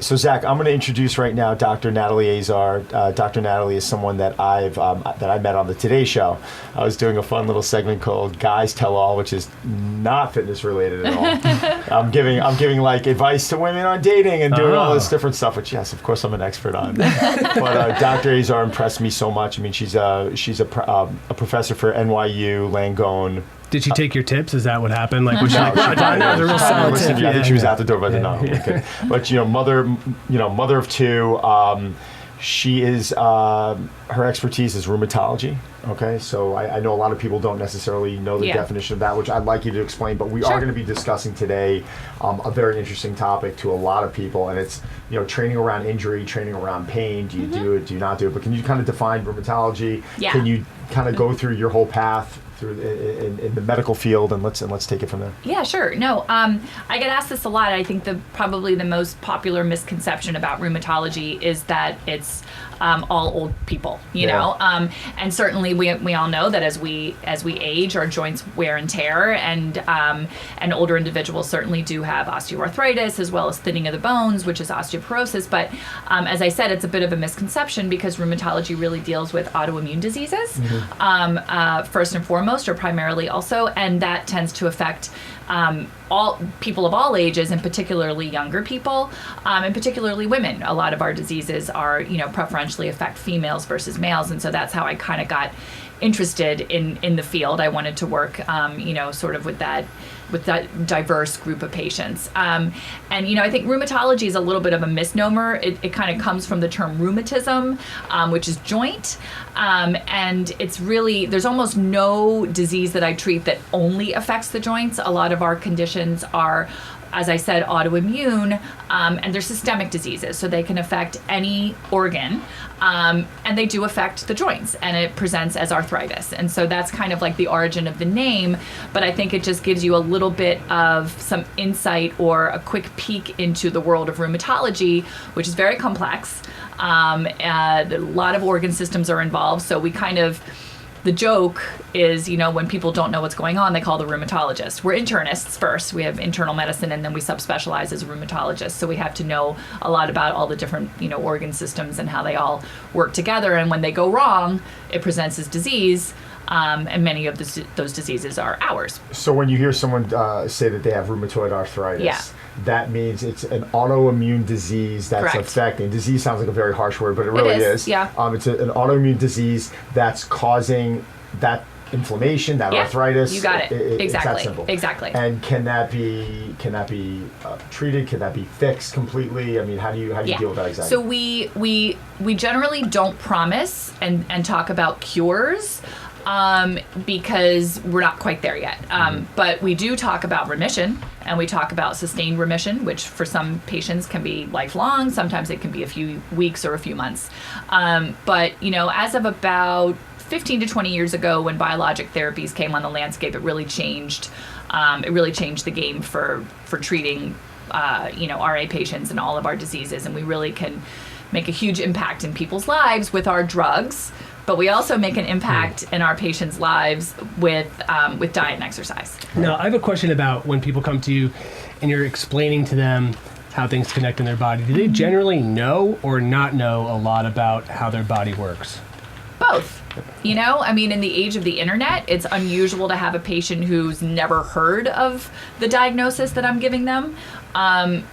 So Zach, I'm going to introduce right now Dr. Natalie Azar. Dr. Natalie is someone that I met on the Today Show. I was doing a fun little segment called Guys Tell All, which is not fitness related at all. I'm giving like advice to women on dating and doing all this different stuff, which yes, of course I'm an expert on. But Dr. Azar impressed me so much. I mean, she's a professor for NYU Langone. Did she take your tips? Is that what happened? Like, was she like, that was a real solid tip. I think she was out the door by the no. Okay. But mother of two. She is her expertise is rheumatology. Okay, so I know a lot of people don't necessarily know the definition of that, which I'd like you to explain. But we are going to be discussing today a very interesting topic to a lot of people, and it's training around injury, training around pain. Do you do it? Do you not do it? But can you kind of define rheumatology? Yeah. Can you kind of go through your whole path through in the medical field, and let's take it from there. Yeah, sure. No, I get asked this a lot. I think probably the most popular misconception about rheumatology is that it's all old people, you know, and certainly we all know that as we age, our joints wear and tear, and older individuals certainly do have osteoarthritis as well as thinning of the bones, which is osteoporosis. But as I said, it's a bit of a misconception because rheumatology really deals with autoimmune diseases, first and foremost, or primarily also, and that tends to affect all people of all ages, and particularly younger people, and particularly women. A lot of our diseases are, preferentially affect females versus males, and so that's how I kind of got interested in the field. I wanted to work, sort of with that diverse group of patients. And I think rheumatology is a little bit of a misnomer. It kind of comes from the term rheumatism, which is joint. And it's really, there's almost no disease that I treat that only affects the joints. A lot of our conditions are, as I said, autoimmune, and they're systemic diseases, so they can affect any organ, and they do affect the joints, and it presents as arthritis. And so that's kind of like the origin of the name, but I think it just gives you a little bit of some insight or a quick peek into the world of rheumatology, which is very complex. A lot of organ systems are involved, so the joke is, when people don't know what's going on, they call the rheumatologist. We're internists first. We have internal medicine, and then we subspecialize as a rheumatologist. So we have to know a lot about all the different, organ systems and how they all work together. And when they go wrong, it presents as disease. And many of those diseases are ours. So when you hear someone say that they have rheumatoid arthritis, that means it's an autoimmune disease that's affecting. Disease sounds like a very harsh word, but it really is. Yeah. It's an autoimmune disease that's causing that inflammation, that arthritis. You got it. Exactly. It's that simple. Exactly. And can that be treated? Can that be fixed completely? I mean, how do you deal with that exactly? So we generally don't promise and talk about cures. Because we're not quite there yet. But we do talk about remission, and we talk about sustained remission, which for some patients can be lifelong. Sometimes it can be a few weeks or a few months. But, as of about 15 to 20 years ago, when biologic therapies came on the landscape, it really changed the game for treating, RA patients and all of our diseases. And we really can make a huge impact in people's lives with our drugs. But we also make an impact in our patients' lives with diet and exercise. Now, I have a question about when people come to you and you're explaining to them how things connect in their body. Do they generally know or not know a lot about how their body works? Both. In the age of the internet, it's unusual to have a patient who's never heard of the diagnosis that I'm giving them. I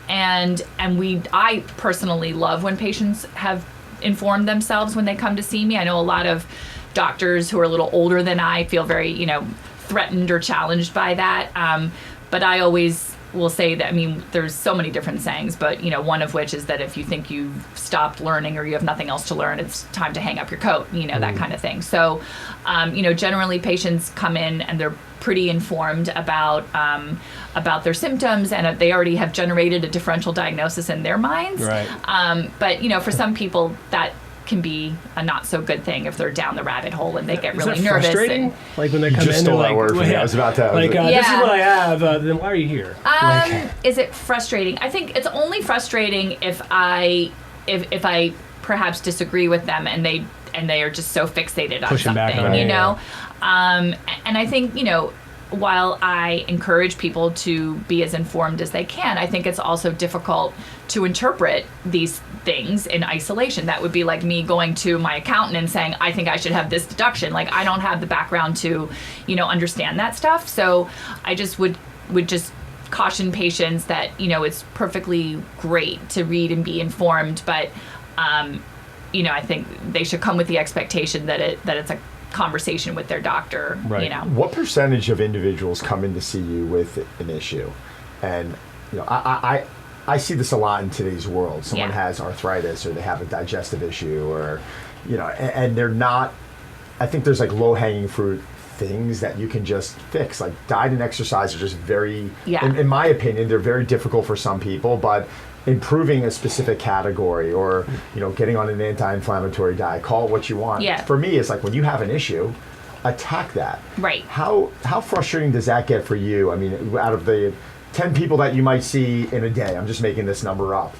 personally love when patients have informed themselves when they come to see me. I know a lot of doctors who are a little older than I feel very, threatened or challenged by that. But I always will say that, there's so many different sayings, but, one of which is that if you think you've stopped learning or you have nothing else to learn, it's time to hang up your coat, that kind of thing. So, generally patients come in and they're pretty informed about their symptoms, and they already have generated a differential diagnosis in their minds. Right. But, for some people that can be a not so good thing if they're down the rabbit hole and they get really nervous. Frustrating? Like when they come just in, stole they're that word from me. I was about to. This is what I have. Then why are you here? Is it frustrating? I think it's only frustrating if I perhaps disagree with them and they are just so fixated on pushing something, back on And I think while I encourage people to be as informed as they can, I think it's also difficult to interpret these things in isolation. That would be like me going to my accountant and saying, I think I should have this deduction. Like, I don't have the background to, understand that stuff. So I just would just caution patients that, it's perfectly great to read and be informed, but, I think they should come with the expectation that it's a conversation with their doctor. Right. What percentage of individuals come in to see you with an issue? And I see this a lot in today's world. Someone has arthritis, or they have a digestive issue, or and they're not. I think there's like low-hanging fruit things that you can just fix. Like diet and exercise are just very, in my opinion, they're very difficult for some people, but improving a specific category, or getting on an anti-inflammatory diet, call it what you want. For me, it's like when you have an issue, attack that. Right. How frustrating does that get for you? I mean, out of the 10 people that you might see in a day, I'm just making this number up,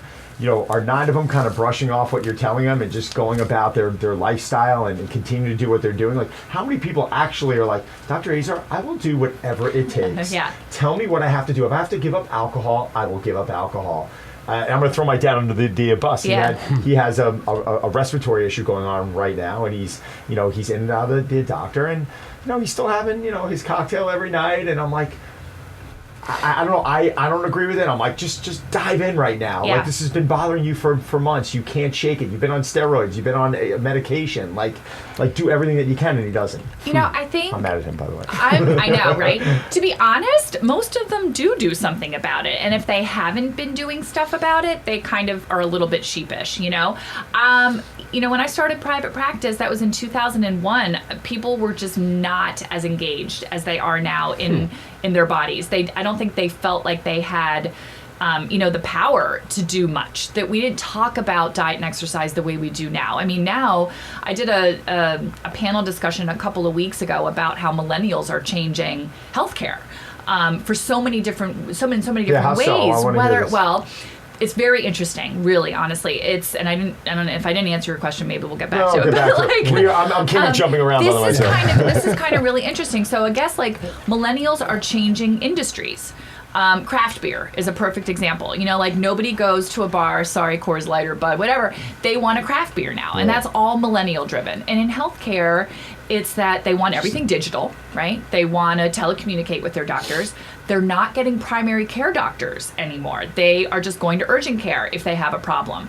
are 9 of them kind of brushing off what you're telling them and just going about their lifestyle and continue to do what they're doing? Like, how many people actually are like, Dr. Azar, I will do whatever it takes. Tell me what I have to do. If I have to give up alcohol, I will give up alcohol. And I'm going to throw my dad under the bus. He has a respiratory issue going on right now, and he's in and out of the doctor, and he's still having his cocktail every night, and I'm like, I don't know. I don't agree with it. I'm like, just dive in right now. Like, this has been bothering you for months. You can't shake it. You've been on steroids. You've been on medication. Like do everything that you can, and he doesn't. I think I'm mad at him, by the way. I know, right? To be honest, most of them do something about it, and if they haven't been doing stuff about it, they kind of are a little bit sheepish. When I started private practice, that was in 2001. People were just not as engaged as they are now in their bodies. I don't think they felt like they had, the power to do much. That we didn't talk about diet and exercise the way we do now. I mean, now I did a panel discussion a couple of weeks ago about how millennials are changing healthcare for so many different ways. So? Well, it's very interesting, really, honestly. And I don't know if I didn't answer your question. Maybe we'll get back to it. Get back to it. I'm kind of jumping around. This is kind of really interesting. So I guess like millennials are changing industries. Craft beer is a perfect example. Like nobody goes to a bar, sorry, Coors Light or Bud, whatever. They want a craft beer now, and that's all millennial driven. And in healthcare, it's that they want everything digital, right? They want to telecommunicate with their doctors. They're not getting primary care doctors anymore. They are just going to urgent care if they have a problem.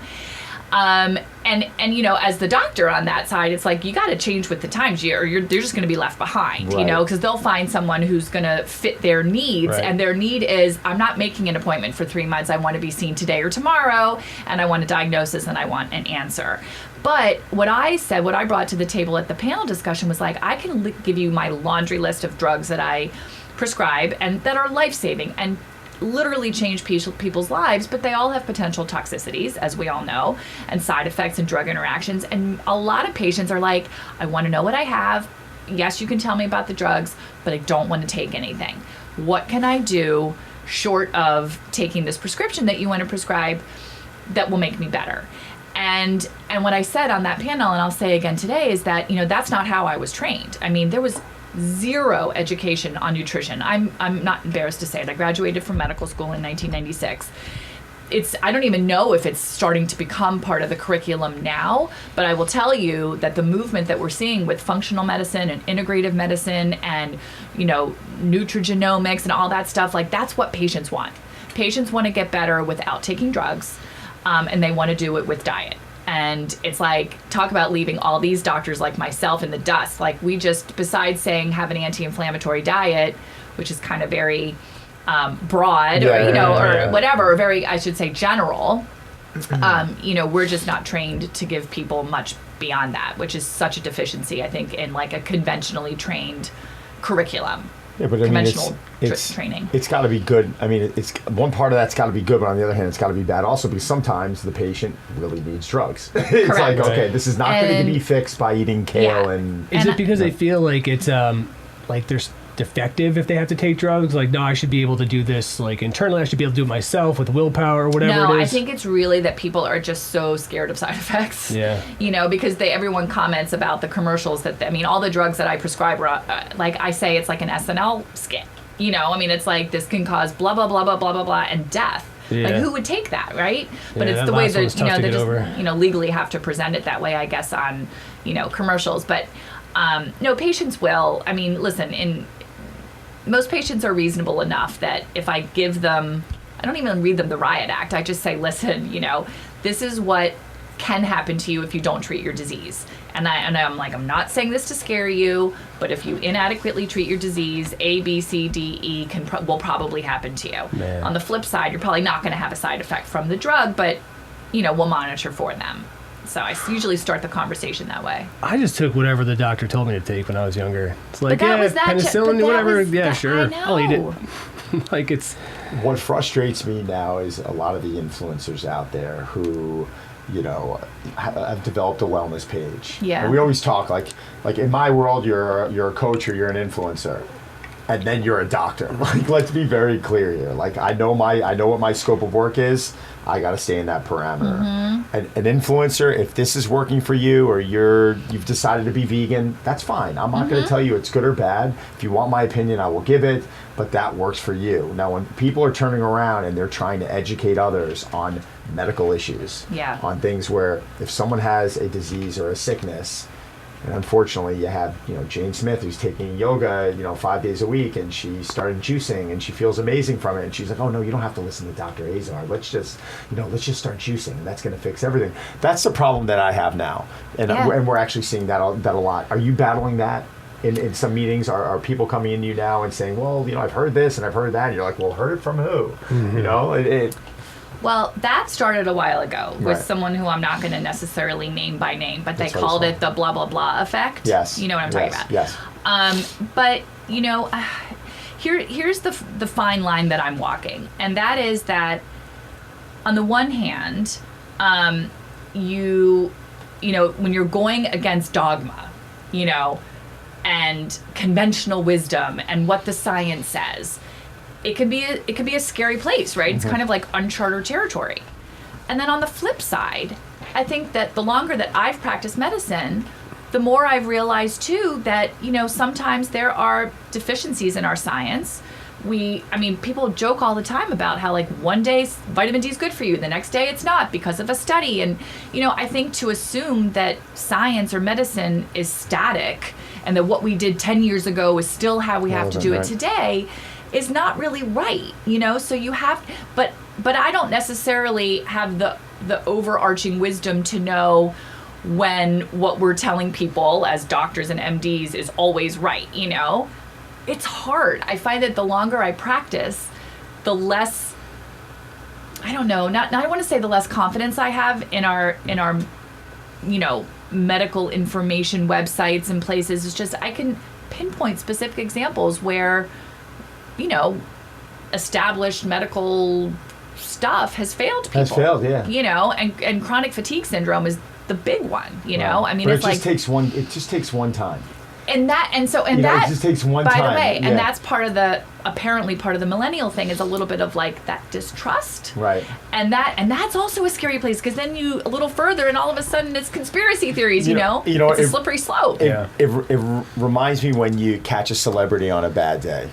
And as the doctor on that side, it's like, you got to change with the times, or they're just going to be left behind, because they'll find someone who's going to fit their needs. And their need is, I'm not making an appointment for 3 months. I want to be seen today or tomorrow, and I want a diagnosis and I want an answer. But what I brought to the table at the panel discussion was like, I can give you my laundry list of drugs that I prescribe and that are life-saving and literally change people's lives, but they all have potential toxicities, as we all know, and side effects and drug interactions. And a lot of patients are like, I want to know what I have. Yes, you can tell me about the drugs, but I don't want to take anything. What can I do short of taking this prescription that you want to prescribe that will make me better? And what I said on that panel, and I'll say again today, is that, that's not how I was trained. I mean, there was zero education on nutrition. I'm not embarrassed to say it. I graduated from medical school in 1996. I don't even know if it's starting to become part of the curriculum now, but I will tell you that the movement that we're seeing with functional medicine and integrative medicine and, nutrigenomics and all that stuff, like that's what patients want. Patients want to get better without taking drugs, and they want to do it with diet. And it's like, talk about leaving all these doctors like myself in the dust. Like, we just, besides saying have an anti-inflammatory diet, which is kind of very broad, or whatever, or very, I should say, general, we're just not trained to give people much beyond that, which is such a deficiency, I think, in like a conventionally trained curriculum. Yeah, but I mean, it's training. It's got to be good. I mean, it's one part of that's got to be good, but on the other hand, it's got to be bad also, because sometimes the patient really needs drugs. It's Correct. Like, okay, this is not going to be fixed by eating kale and. Is it because they feel like it's like there's defective if they have to take drugs? Like, no, I should be able to do this like internally. I should be able to do it myself with willpower or whatever No, it I is. think it's really that people are just so scared of side effects. Yeah. You know, because everyone comments about the commercials I mean, all the drugs that I prescribe are, like I say, it's like an SNL skit. You know, I mean, it's like this can cause blah, blah, blah, blah, blah, blah, blah, and death. Yeah. Like, who would take that, right? But Yeah, it's that the way last one that, was you know, tough to they get just, over. you know, legally have to present it that way, I guess, on, you know, commercials. But, no, patients will. I mean, listen, most patients are reasonable enough that if I give them, I don't even read them the Riot Act. I just say, listen, you know, this is what can happen to you if you don't treat your disease. And I'm like, I'm not saying this to scare you, but if you inadequately treat your disease, A, B, C, D, E will probably happen to you. Man. On the flip side, you're probably not going to have a side effect from the drug, but, you know, we'll monitor for them. So I usually start the conversation that way. I just took whatever the doctor told me to take when I was younger. It's like, But that yeah, was that penicillin, but that whatever. was Yeah, that- sure. I know. I'll eat it. Like, it's... What frustrates me now is a lot of the influencers out there who, you know, have developed a wellness page. Yeah. And we always talk like in my world, you're a coach or you're an influencer, and then you're a doctor. Like, let's be very clear here. Like, I know what my scope of work is. I got to stay in that parameter. Mm-hmm. An influencer, if this is working for you or you've decided to be vegan, that's fine. I'm not going to tell you it's good or bad. If you want my opinion, I will give it, but that works for you. Now, when people are turning around and they're trying to educate others on medical issues, Yeah. on things where if someone has a disease or a sickness, and unfortunately you have, you know, Jane Smith who's taking yoga, you know, 5 days a week, and she started juicing and she feels amazing from it, and she's like, oh no, you don't have to listen to Dr. Azar. Let's just start juicing, and that's going to fix everything. That's the problem that I have now, and Yeah. and we're actually seeing that a lot. Are you battling that? In some meetings, are people coming into you now and saying, well, you know, I've heard this and I've heard that, and you're like, well, heard it from who? Mm-hmm. You know, Well, that started a while ago with Right. someone who I'm not going to necessarily name by name, but they That's what called it's it the blah, blah, blah effect. yes. You know what I'm talking about? Yes. But, you know, here's the fine line that I'm walking. And that is that, on the one hand, you know, when you're going against dogma, you know, and conventional wisdom and what the science says, it could be a scary place, right? It's kind of like uncharted territory. And then on the flip side, I think that the longer that I've practiced medicine, the more I've realized too that, you know, sometimes there are deficiencies in our science. People joke all the time about how, like, one day vitamin D is good for you, the next day it's not because of a study. And, you know, I think to assume that science or medicine is static and that what we did 10 years ago is still how we have to do it today is not really right, you know? So you have, but I don't necessarily have the overarching wisdom to know when what we're telling people as doctors and MDs is always right, you know? It's hard. I find that the longer I practice, the less, I don't know, I don't want to say the less confidence I have in our, you know, medical information websites and places. It's just, I can pinpoint specific examples where, you know, established medical stuff has failed people. Has failed, yeah. You know, and chronic fatigue syndrome is the big one, you know? Right. I mean, but it's it like... just takes one time. And that, You know, it just takes one by time. the way, Yeah. and that's apparently part of the millennial thing is a little bit of like that distrust. Right. And that's also a scary place because then you a little further and all of a sudden it's conspiracy theories, you know? It's a slippery slope. It reminds me when you catch a celebrity on a bad day.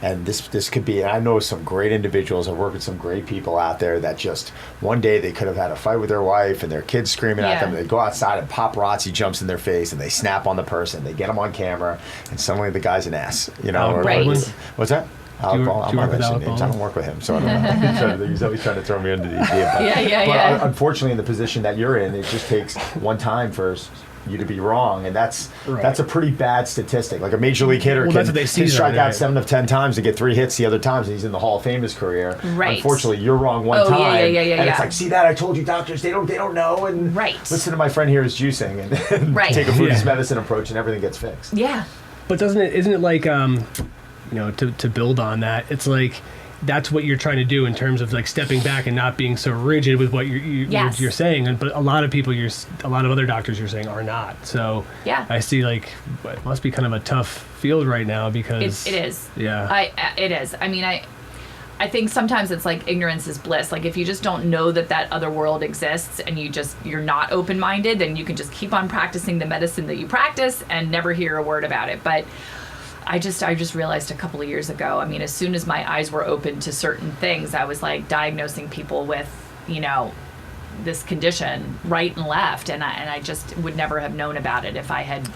And this could be, I know some great individuals, I've worked with some great people out there that just, one day they could have had a fight with their wife and their kids screaming at them. They go outside and paparazzi jumps in their face and they snap on the person. They get them on camera and suddenly the guy's an ass. You know, Right. What's that? Do you work with Alec names. I Baldwin? don't work with him, so I don't know. He's always trying to throw me under the idea. But, Yeah. Unfortunately, in the position that you're in, it just takes one time for you to be wrong, and that's a pretty bad statistic. Like a major league hitter That's what they see can strike there, out right. 7 of 10 times and get 3 hits the other times, and he's in the Hall of Fame his career. Right. Unfortunately, you're wrong one time, Yeah, and it's like, see that? I told you, doctors, they don't know. And Right. listen to my friend here is juicing, and Right. take a Buddhist Yeah. medicine approach, and everything gets fixed. Yeah. But isn't it like, you know, to build on that, it's like that's what you're trying to do in terms of like stepping back and not being so rigid with what Yes. you're saying. But a lot of people, a lot of other doctors you're saying are not. So Yeah. I see like it must be kind of a tough field right now because It is. Yeah. It is. I mean, I think sometimes it's like ignorance is bliss. Like if you just don't know that other world exists and you're not open-minded, then you can just keep on practicing the medicine that you practice and never hear a word about it. But I just realized a couple of years ago, I mean, as soon as my eyes were open to certain things, I was like diagnosing people with, this condition right and left. And I just would never have known about it if I had,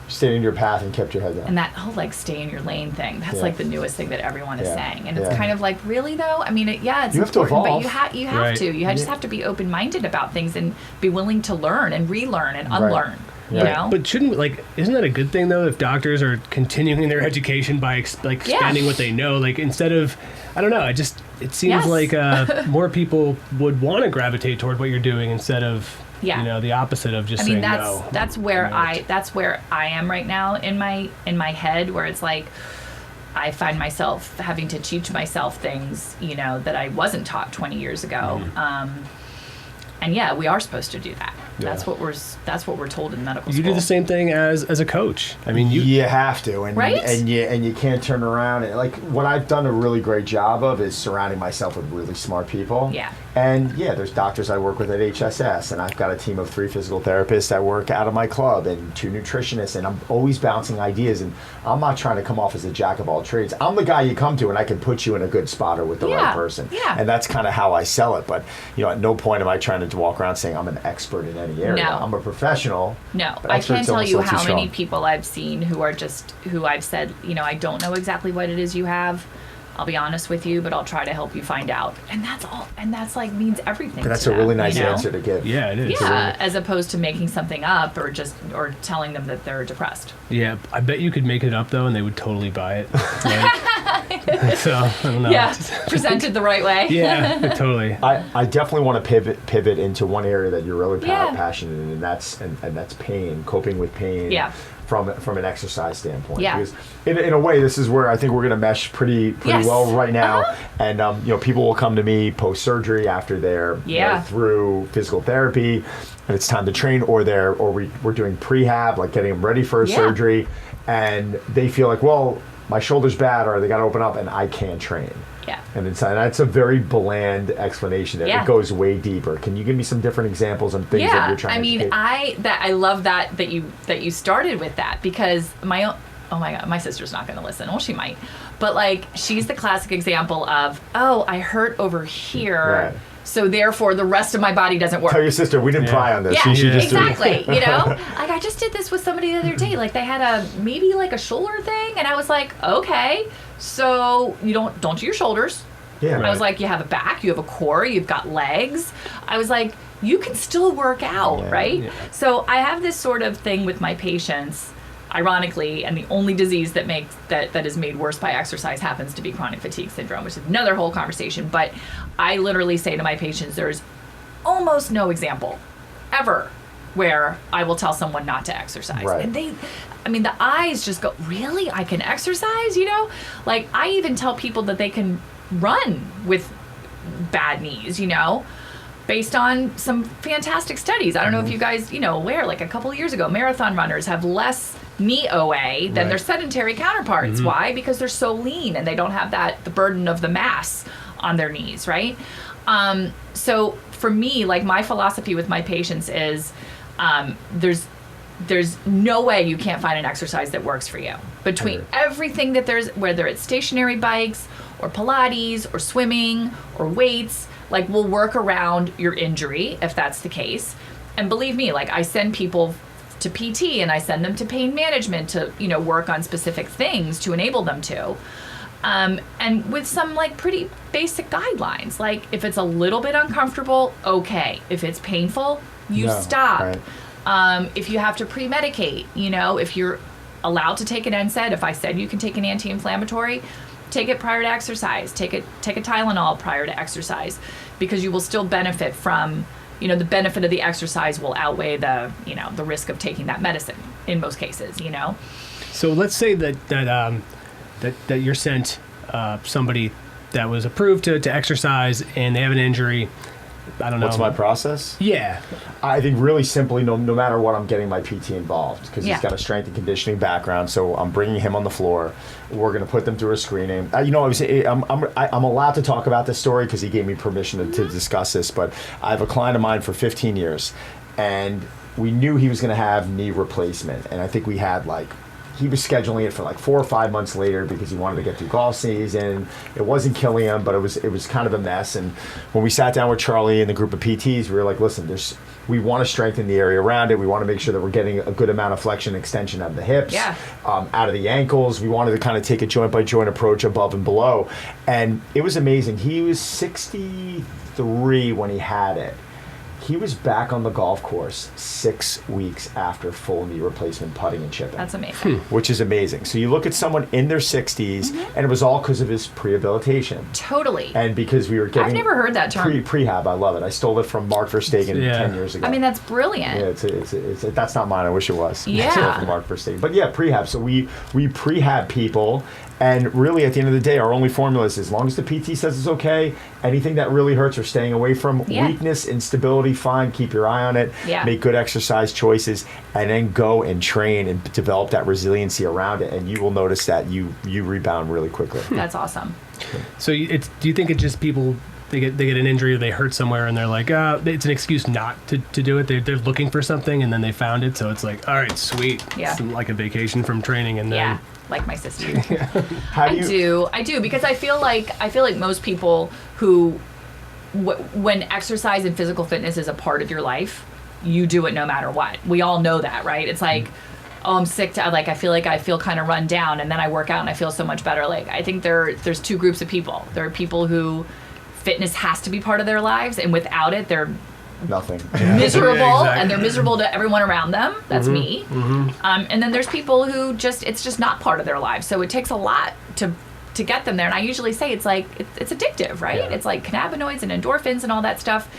stayed in your path and kept your head down. and that whole like stay in your lane thing, that's like the newest thing that everyone is saying. And it's Yeah. kind of like, really though? I mean, it's You have important, to evolve. but you have Right. to. You just have to be open-minded about things and be willing to learn and relearn and Right. unlearn, you Right. know? But isn't that a good thing though if doctors are continuing their education by expanding what they know? Like instead of, I don't know, it seems Yes. like more people would want to gravitate toward what you're doing instead of the opposite of just I mean, saying no. that's where I am right now in my head, where it's like I find myself having to teach myself things, that I wasn't taught 20 years ago. And yeah, we are supposed to do that. Yeah. That's what we're told in medical You school. do the same thing as a coach. I mean, you have to, and Right? and you can't turn around. And like what I've done a really great job of is surrounding myself with really smart people. Yeah. And there's doctors I work with at HSS, and I've got a team of 3 physical therapists that work out of my club, and 2 nutritionists, and I'm always bouncing ideas. And I'm not trying to come off as a jack of all trades. I'm the guy you come to, and I can put you in a good spot or with the right person. Yeah. And that's kind of how I sell it. But at no point am I trying to walk around saying I'm an expert in any area. No. I'm a professional. No, but I expert's can't tell almost you a little how too many strong. people I've seen who I've said, I don't know exactly what it is you have. I'll be honest with you, but I'll try to help you find out. And that's all. And that's like means everything. But that's to a really them, nice you know? answer to give. yeah, it is. Yeah, as opposed to making something up or telling them that they're depressed. Yeah, I bet you could make it up though, and they would totally buy it. So I don't know. Yeah, presented the right way. Yeah, totally. I definitely want to pivot into one area that you're really Yeah. passionate in, and that's pain, coping with pain. Yeah. From an exercise standpoint. Yeah. Because in a way, this is where I think we're going to mesh pretty Yes. well right now. Uh-huh. And people will come to me post surgery after they're through physical therapy, and it's time to train, or we're doing prehab, like getting them ready for a surgery, and they feel like, well, my shoulder's bad, or they got to open up, and I can't train. Yeah. And that's a very bland explanation. It goes way deeper. Can you give me some different examples and things that you're trying to educate? I love that you started with that, because oh my God, my sister's not going to listen. Well, she might, but like she's the classic example of, oh, I hurt over here, Right. so therefore the rest of my body doesn't work. Tell your sister we didn't pry on this. Yeah, She should just do it. exactly. Like I just did this with somebody the other day. Like they had maybe like a shoulder thing, and I was like, okay, so you don't do your shoulders. Yeah. I was like, you have a back, you have a core, you've got legs. I was like, you can still work out, right? Yeah. So I have this sort of thing with my patients, ironically, and the only disease that is made worse by exercise happens to be chronic fatigue syndrome, which is another whole conversation. But I literally say to my patients, there's almost no example ever where I will tell someone not to exercise. Right. And the eyes just go, really? I can exercise, Like I even tell people that they can run with bad knees, based on some fantastic studies. I don't know if you guys, aware, like a couple of years ago, marathon runners have less knee OA than their sedentary counterparts. Why? Because they're so lean and they don't have the burden of the mass on their knees, right? So for me, like my philosophy with my patients is there's no way you can't find an exercise that works for you. Between everything that there's, whether it's stationary bikes or Pilates or swimming or weights, like we'll work around your injury if that's the case. And believe me, like I send people to PT and I send them to pain management to, work on specific things to enable them to. And with some like pretty basic guidelines, like if it's a little bit uncomfortable, okay. If it's painful, you stop. Right. If you have to pre-medicate, if you're allowed to take an NSAID, if I said you can take an anti-inflammatory, take it prior to exercise. Take a Tylenol prior to exercise, because you will still benefit from, the benefit of the exercise will outweigh the risk of taking that medicine in most cases, So let's say that you're sent somebody that was approved to exercise and they have an injury. I don't know. What's my process? Yeah. I think really simply, no matter what, I'm getting my PT involved because he's Yeah. got a strength and conditioning background. So I'm bringing him on the floor. We're going to put them through a screening. I'm allowed to talk about this story because he gave me permission to discuss this. But I have a client of mine for 15 years, and we knew he was going to have knee replacement. And I think we had he was scheduling it for 4 or 5 months later because he wanted to get through golf season. It wasn't killing him, but it was kind of a mess. And when we sat down with Charlie and the group of PTs, we were like, listen, we want to strengthen the area around it. We want to make sure that we're getting a good amount of flexion extension out of the hips, out of the ankles. We wanted to kind of take a joint by joint approach above and below. And it was amazing. He was 63 when he had it. He was back on the golf course 6 weeks after full knee replacement, putting and chipping. That's amazing. Which is amazing. So you look at someone in their 60s, and it was all because of his prehabilitation. Totally. And because we were getting... I've never heard that term. Prehab, I love it. I stole it from Mark Verstegen 10 years ago. I mean, that's brilliant. Yeah, that's not mine. I wish it was. Yeah. I stole it from Mark Verstegen. But yeah, prehab. So we prehab people. And really, at the end of the day, our only formula is as long as the PT says it's okay, anything that really hurts or staying away from, weakness, instability, fine, keep your eye on it, make good exercise choices, and then go and train and develop that resiliency around it, and you will notice that you rebound really quickly. That's awesome. So do you think it's just people, they get an injury or they hurt somewhere and they're like, it's an excuse not to do it. They're looking for something and then they found it. So it's like, all right, sweet. Yeah. It's like a vacation from training and then... Yeah. Like my sister. I do because I feel like most people who when exercise and physical fitness is a part of your life, you do it no matter what. We all know that, right? It's like, oh, I'm sick I feel kind of run down, and then I work out and I feel so much better. I think there's two groups of people. There are people who fitness has to be part of their lives, and without it, they're nothing. miserable, exactly. And they're miserable to everyone around them. That's me. And then there's people who it's just not part of their lives. So it takes a lot to get them there. And I usually say it's addictive, right? Yeah. It's like cannabinoids and endorphins and all that stuff.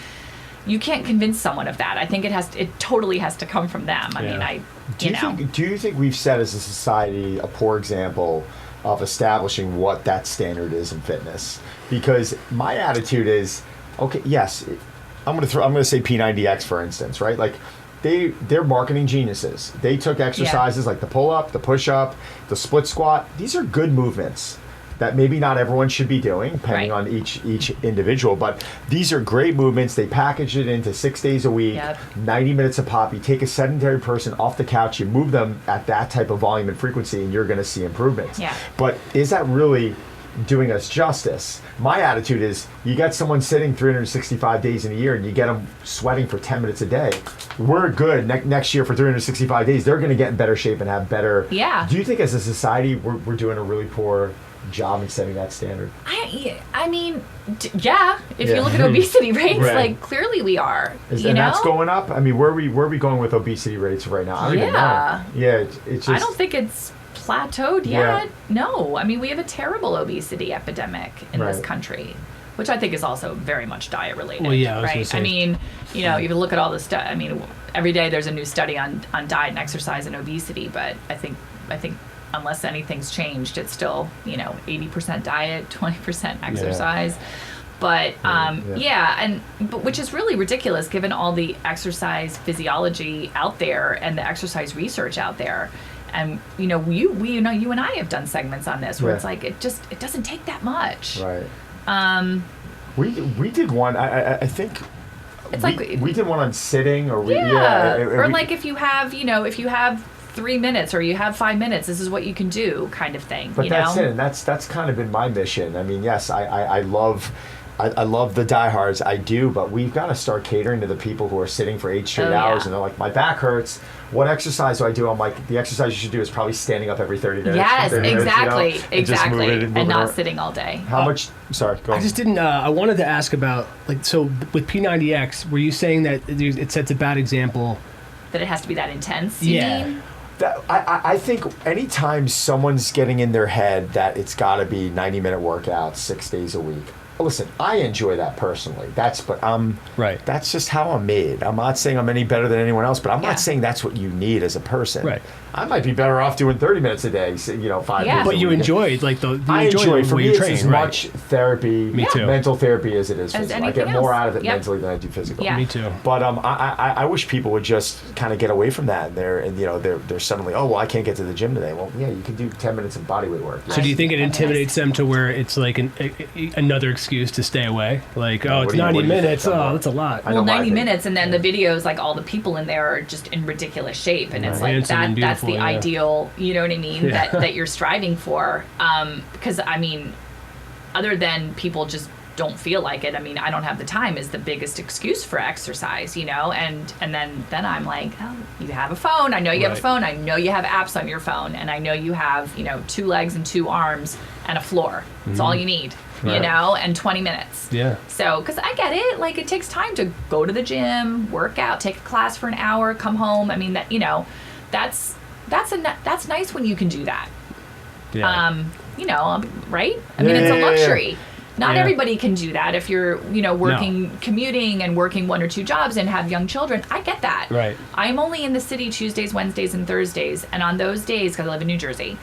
You can't convince someone of that. I think it totally has to come from them. I mean, Do you think we've set as a society a poor example of establishing what that standard is in fitness? Because my attitude is, okay, yes, I'm going to say P90X, for instance, right? They're marketing geniuses. They took exercises like the pull-up, the push-up, the split squat. These are good movements that maybe not everyone should be doing, depending on each individual. But these are great movements. They package it into 6 days a week, 90 minutes a pop. You take a sedentary person off the couch, you move them at that type of volume and frequency, and you're going to see improvements. Yeah. But is that really doing us justice? My attitude is, you get someone sitting 365 days in a year and you get them sweating for 10 minutes a day. We're good. Next year for 365 days, they're going to get in better shape and have better... Yeah. Do you think as a society we're doing a really poor job in setting that standard? I mean, if you look at obesity rates, clearly we are. And that's going up? I mean, where are we going with obesity rates right now? I don't even know. Yeah, it's just... I don't think it's plateaued yet. No, I mean, we have a terrible obesity epidemic in this country, which I think is also very much diet related. Well, yeah, right. I mean, you look at all the stuff. I mean, every day there's a new study on diet and exercise and obesity, but I think unless anything's changed, it's still 80% diet, 20% exercise. But but which is really ridiculous given all the exercise physiology out there and the exercise research out there. And you and I have done segments on this where it's like it doesn't take that much. Right. We did one. I think it's we did one on sitting or if you have 3 minutes or you have 5 minutes, this is what you can do, kind of thing. But that's it, and that's kind of been my mission. I mean, yes, I love the diehards, I do, but we've got to start catering to the people who are sitting for 8 straight hours and they're like, my back hurts. What exercise do I do? I'm like, the exercise you should do is probably standing up every 30 minutes. Yes, 30 exactly, minutes, exactly, and not sitting all day. How much? Sorry, go on. I just didn't. I wanted to ask about so with P90X, were you saying that it sets a bad example? That it has to be that intense? You mean? I think anytime someone's getting in their head that it's got to be 90-minute workouts 6 days a week, listen, I enjoy that personally. Right. That's just how I'm made. I'm not saying I'm any better than anyone else, but I'm Yeah. not saying that's what you need as a person. Right. I might be better off doing 30 minutes a day, 5 Yeah. days But a you week. enjoyed I enjoy it. For the way me, you it's train, as right? much therapy, Me too. mental therapy as it is As physical. I get anything more else. out of it Yep. mentally than I do physical. Yeah. Me too. But I wish people would just kind of get away from that. They're suddenly, oh, well, I can't get to the gym today. Well, yeah, you can do 10 minutes of body weight work. So do you think it intimidates them to where it's like another excuse to stay away? Like, oh, it's 90 minutes. Oh, that's a lot. I know Well, my 90 opinion. minutes, and then the videos, like all the people in there are just in ridiculous shape, and it's Right. like Handsome and that's the beautiful, yeah. ideal, you know what I mean, Yeah. that you're striving for. Because I mean, other than people just don't feel like it. I mean, I don't have the time is the biggest excuse for exercise, and then I'm like, oh, you have a phone. I know you have a Right. phone. I know you have apps on your phone, and I know you have 2 legs and 2 arms and a floor. That's all you need, Right. and 20 minutes. Yeah. So, because I get it, like it takes time to go to the gym, work out, take a class for an hour, come home. I mean, that's nice when you can do that. Yeah. Right? I mean, Yeah, it's a yeah, yeah. luxury. Not Yeah. everybody can do that. If you're, working, commuting and working 1 or 2 jobs and have young children, I get that. Right. I'm only in the city Tuesdays, Wednesdays, and Thursdays. And on those days, because I live in New Jersey,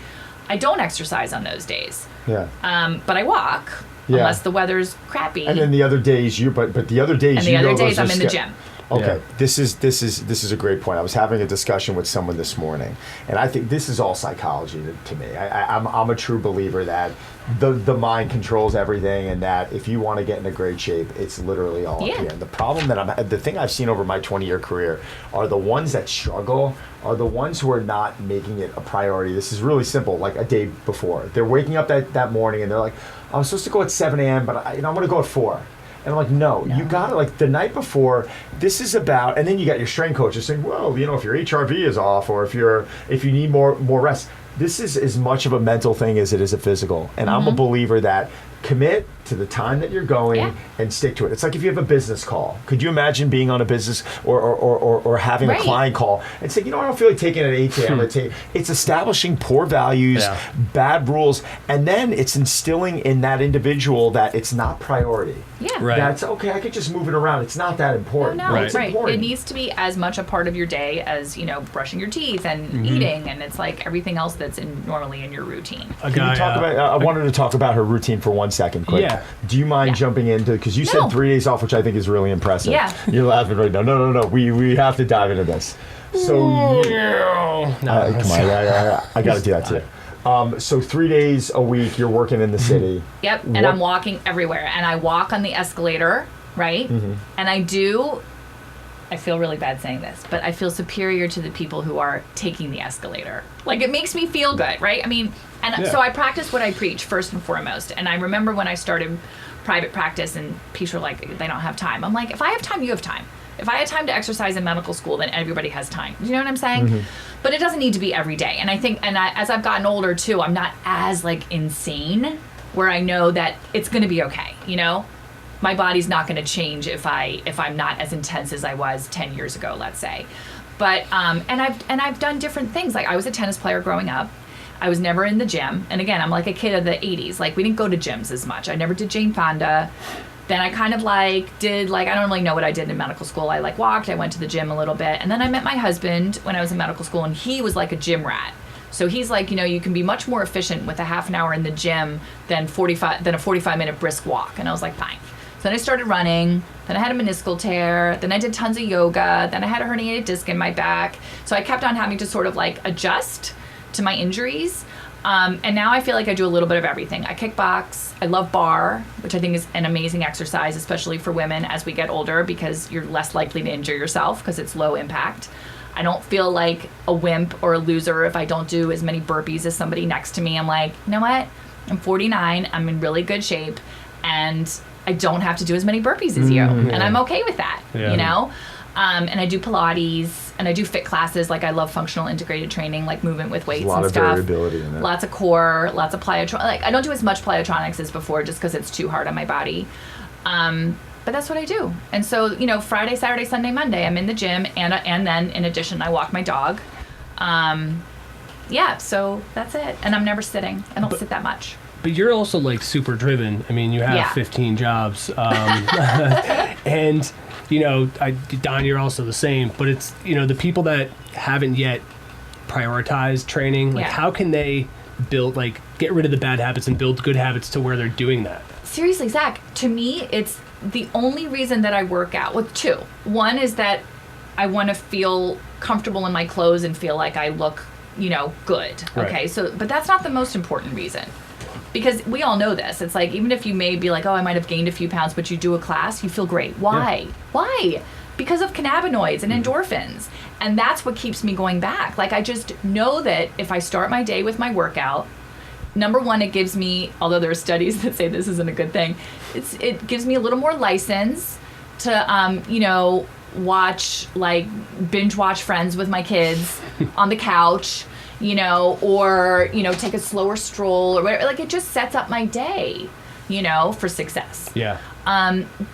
I don't exercise on those days. Yeah. But I walk, Yeah. unless the weather's crappy. And then the other days but the other days And you the other know days those I'm are in the ske- gym. Okay, Yeah. this is a great point. I was having a discussion with someone this morning, and I think this is all psychology to me. I'm a true believer that the mind controls everything, and that if you want to get in a great shape, it's literally all up Yeah. here. And the thing I've seen over my 20-year career are the ones that struggle are the ones who are not making it a priority. This is really simple. Like a day before, they're waking up that morning, and they're like, I'm supposed to go at 7 a.m., but I'm going to go at 4. And I'm like, no, you gotta, like, the night before, this is about, and then you got your strength coaches saying, well, if your HRV is off, or if you need more rest. This is as much of a mental thing as it is a physical. And I'm a believer that commit to the time that you're going and stick to it. It's like if you have a business call. Could you imagine being on a business or having a client call and saying, I don't feel like taking it at 8 a.m. It's establishing poor values, bad rules, and then it's instilling in that individual that it's not priority. Yeah. Right. That's okay, I could just move it around. It's not that important. No, Right. it's It's right. important. It needs to be as much a part of your day as, brushing your teeth and eating, and it's like everything else that's normally in your routine. A Can guy, you talk about? I wanted to talk about her routine for 1 second, quick. Yeah. Do you mind Yeah. jumping into? Because you No. said 3 days off, which I think is really impressive. Yeah. You're laughing right now. No. We have to dive into this. So, come on, I got to do that too. So 3 days a week, you're working in the city. Yep, and What- I'm walking everywhere, and I walk on the escalator, right? And I feel really bad saying this, but I feel superior to the people who are taking the escalator. Like, it makes me feel good, right? I mean, so I practice what I preach first and foremost. And I remember when I started private practice and people are like, they don't have time. I'm like, if I have time, you have time. If I had time to exercise in medical school, then everybody has time. You know what I'm saying? But it doesn't need to be every day. And I think, as I've gotten older too, I'm not as insane where I know that it's going to be okay. My body's not going to change if I'm not as intense as I was 10 years ago, let's say. But and I've done different things. Like, I was a tennis player growing up. I was never in the gym. And again, I'm like a kid of the 80s. Like, we didn't go to gyms as much. I never did Jane Fonda. Then I kind of did I don't really know what I did in medical school. I walked, I went to the gym a little bit. And then I met my husband when I was in medical school, and he was like a gym rat. So he's like, you can be much more efficient with a half an hour in the gym than a 45-minute brisk walk. And I was like, fine. So then I started running. Then I had a meniscal tear. Then I did tons of yoga. Then I had a herniated disc in my back. So I kept on having to sort of adjust to my injuries. And now I feel like I do a little bit of everything. I kickbox. I love bar, which I think is an amazing exercise, especially for women as we get older, because you're less likely to injure yourself because it's low impact. I don't feel like a wimp or a loser if I don't do as many burpees as somebody next to me. I'm like, you know what? I'm 49. I'm in really good shape. And I don't have to do as many burpees as you. And I'm okay with that, And I do Pilates, and I do fit classes. Like, I love functional integrated training, like movement with weights and stuff. A lot of variability in that. Lots of core, lots of plyotronics. I don't do as much plyotronics as before just because it's too hard on my body. But that's what I do. And so, Friday, Saturday, Sunday, Monday, I'm in the gym. And then, in addition, I walk my dog. So that's it. And I'm never sitting. I don't sit that much. But you're also like super driven. I mean, you have Yeah. 15 jobs, and Don, you're also the same. But it's the people that haven't yet prioritized training. Like, Yeah. how can they build get rid of the bad habits and build good habits to where they're doing that? Seriously, Zach, to me, it's the only reason that I work out. Well, two. One is that I want to feel comfortable in my clothes and feel like I look, good. Right. Okay, but that's not the most important reason. Because we all know this. It's like, even if you may be like, oh, I might have gained a few pounds, but you do a class, you feel great. Why? Yeah. Why? Because of cannabinoids and endorphins. And that's what keeps me going back. Like, I just know that if I start my day with my workout, number one, it gives me, although there are studies that say this isn't a good thing, it gives me a little more license to, binge watch Friends with my kids on the couch, or, take a slower stroll or whatever. Like, it just sets up my day, for success. Yeah.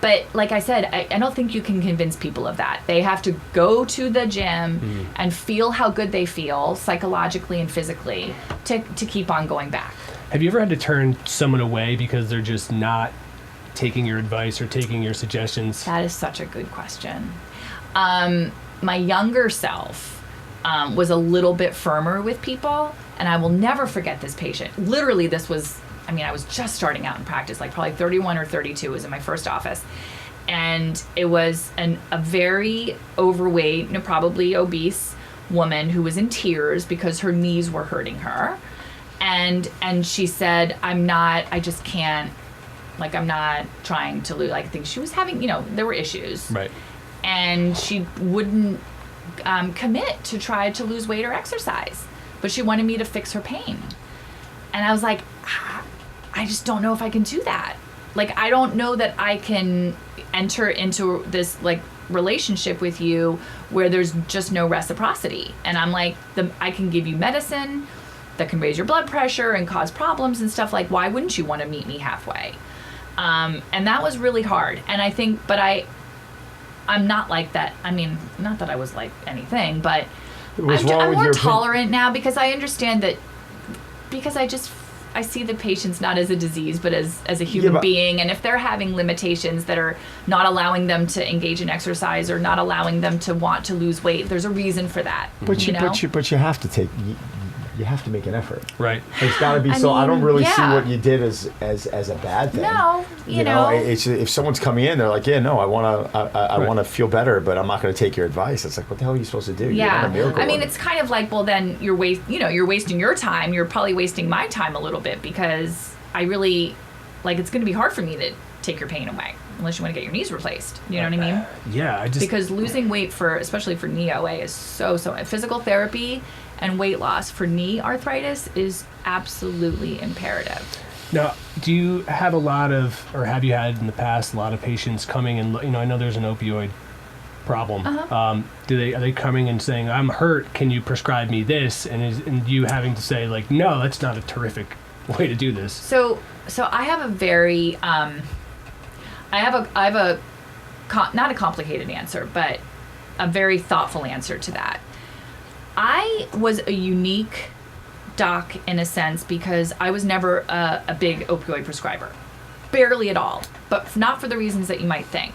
But like I said, I don't think you can convince people of that. They have to go to the gym and feel how good they feel psychologically and physically to keep on going back. Have you ever had to turn someone away because they're just not taking your advice or taking your suggestions? That is such a good question. My younger self was a little bit firmer with people, and I will never forget this patient. Literally, I was just starting out in practice, like probably 31 or 32 was in my first office. And it was a very overweight, probably obese woman who was in tears because her knees were hurting her. And she said, I'm not trying to lose. I think she was having, there were issues. Right. And she wouldn't commit to try to lose weight or exercise. But she wanted me to fix her pain. And I was like, I just don't know if I can do that. Like, I don't know that I can enter into this, relationship with you where there's just no reciprocity. And I'm like, I can give you medicine that can raise your blood pressure and cause problems and stuff. Like, why wouldn't you want to meet me halfway? And that was really hard. And I think, but I'm not like that. I mean, not that I was like anything, but I'm more tolerant now because I understand that, because I see the patients not as a disease, but as a human being. And if they're having limitations that are not allowing them to engage in exercise or not allowing them to want to lose weight, there's a reason for that. But you have to you have to make an effort. Right. It's got to be. I don't really see what you did as a bad thing. No, you know. It's, if someone's coming in, they're like, yeah, no, I want to feel better, but I'm not going to take your advice. It's like, what the hell are you supposed to do? Yeah. You're not a miracle worker. It's kind of like, well, then you're wasting your time. You're probably wasting my time a little bit because I really, it's going to be hard for me to take your pain away unless you want to get your knees replaced. You know what I mean? Yeah. Because losing weight especially for knee OA is so physical therapy and weight loss for knee arthritis is absolutely imperative. Now, do you have have you had in the past a lot of patients coming and, I know there's an opioid problem. Uh-huh. Are they coming and saying, I'm hurt, can you prescribe me this? And you having to say, no, that's not a terrific way to do this. So I have a very, I have a not a complicated answer, but a very thoughtful answer to that. I was a unique doc in a sense because I was never a big opioid prescriber. Barely at all. But not for the reasons that you might think.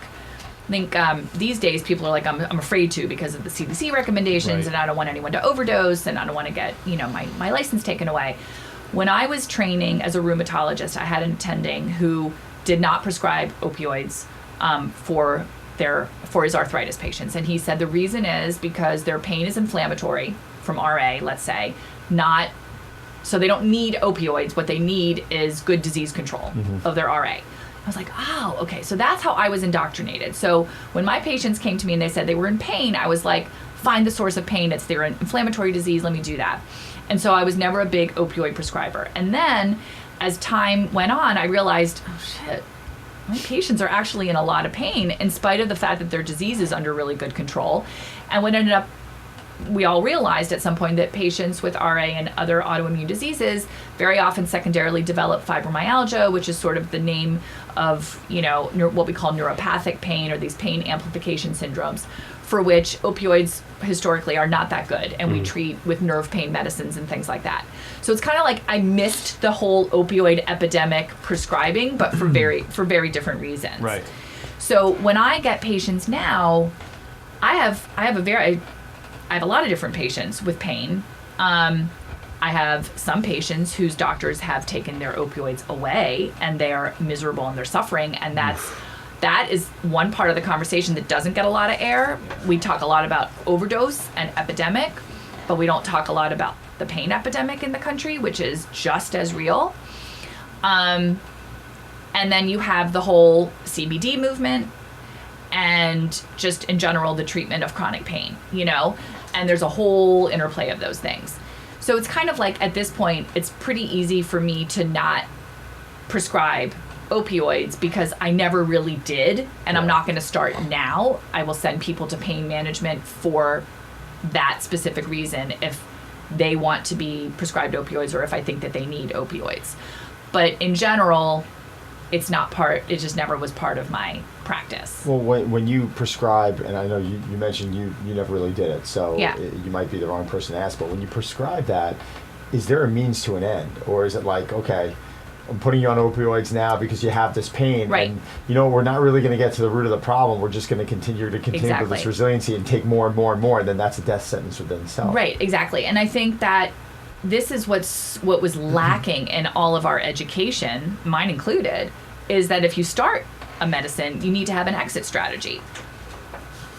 I think these days people are like, I'm afraid to because of the CDC recommendations, right. And I don't want anyone to overdose and I don't want to get, my license taken away. When I was training as a rheumatologist, I had an attending who did not prescribe opioids for his arthritis patients. And he said the reason is because their pain is inflammatory from RA, let's say, so they don't need opioids. What they need is good disease control of their RA. I was like, oh, okay. So that's how I was indoctrinated. So when my patients came to me and they said they were in pain, I was like, find the source of pain. It's their inflammatory disease. Let me do that. And so I was never a big opioid prescriber. And then as time went on, I realized, oh shit, my patients are actually in a lot of pain in spite of the fact that their disease is under really good control. And what ended up we all realized at some point that patients with RA and other autoimmune diseases very often secondarily develop fibromyalgia, which is sort of the name of, what we call neuropathic pain, or these pain amplification syndromes, for which opioids historically are not that good, and we treat with nerve pain medicines and things like that. So it's kind of like I missed the whole opioid epidemic prescribing, but for very different reasons. Right. So when I get patients now, I have a lot of different patients with pain. I have some patients whose doctors have taken their opioids away and they are miserable and they're suffering, and that is one part of the conversation that doesn't get a lot of air. We talk a lot about overdose and epidemic, but we don't talk a lot about the pain epidemic in the country, which is just as real. And then you have the whole CBD movement and just in general the treatment of chronic pain, and there's a whole interplay of those things. So it's kind of like at this point, it's pretty easy for me to not prescribe opioids because I never really did, and I'm not going to start now. I will send people to pain management for that specific reason if they want to be prescribed opioids or if I think that they need opioids. But in general, it just never was part of my practice. Well, when you prescribe, and I know you mentioned you never really did it, so you might be the wrong person to ask, but when you prescribe that, is there a means to an end? Or is it like, okay, I'm putting you on opioids now because you have this pain, right, and we're not really going to get to the root of the problem. We're just going to continue with this resiliency and take more and more and more, and then that's a death sentence within itself. Right, exactly. And I think that this is what was lacking in all of our education, mine included, is that if you start a medicine, you need to have an exit strategy.